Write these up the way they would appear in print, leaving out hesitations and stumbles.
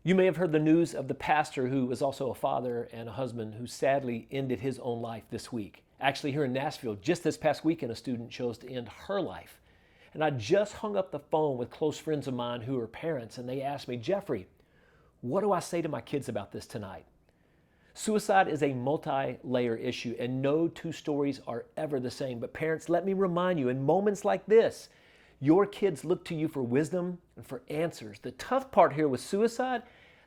You may have heard the news of the pastor who was also a father and a husband who sadly ended his own life this week. Actually, here in Nashville, just this past weekend, a student chose to end her life. And I just hung up the phone with close friends of mine who are parents, and they asked me, Jeffrey, what do I say to my kids about this tonight? Suicide is a multi-layer issue, and no two stories are ever the same. But parents, let me remind you, in moments like this, your kids look to you for wisdom and for answers. The tough part here with suicide,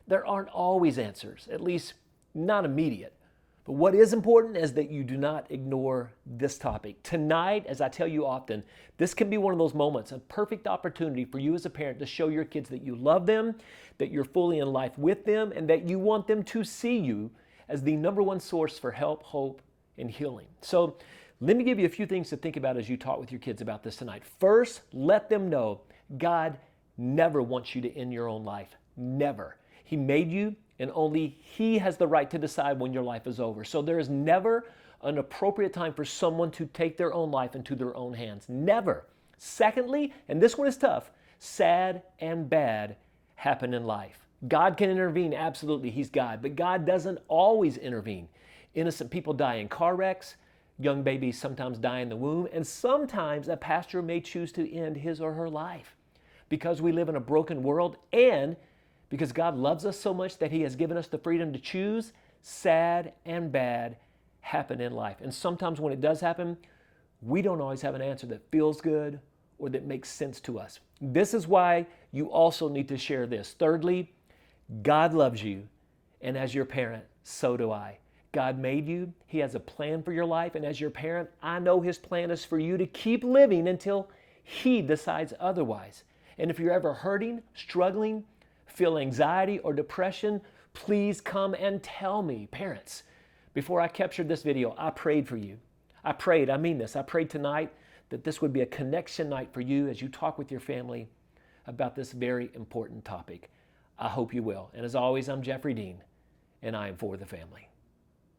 there aren't always answers, at least not immediate. But what is important is that you do not ignore this topic. Tonight, as I tell you often, this can be one of those moments, a perfect opportunity for you as a parent to show your kids that you love them, that you're fully in life with them, and that you want them to see you as the number one source for help, hope, and healing. So let me give you a few things to think about as you talk with your kids about this tonight. First, let them know God never wants you to end your own life. Never. He made you, and only He has the right to decide when your life is over. So there is never an appropriate time for someone to take their own life into their own hands. Never. Secondly, and this one is tough, sad and bad happen in life. God can intervene, absolutely, He's God, but God doesn't always intervene. Innocent people die in car wrecks, young babies sometimes die in the womb, and sometimes a pastor may choose to end his or her life because we live in a broken world and because God loves us so much that He has given us the freedom to choose. Sad and bad happen in life. And sometimes when it does happen, we don't always have an answer that feels good or that makes sense to us. This is why you also need to share this. Thirdly, God loves you, and as your parent, so do I. God made you. He has a plan for your life, and as your parent, I know His plan is for you to keep living until He decides otherwise. And if you're ever hurting, struggling, feel anxiety or depression, please come and tell me. Parents, before I captured this video, I prayed for you. I prayed tonight that this would be a connection night for you as you talk with your family about this very important topic. I hope you will. And as always, I'm Jeffrey Dean, and I am for the family.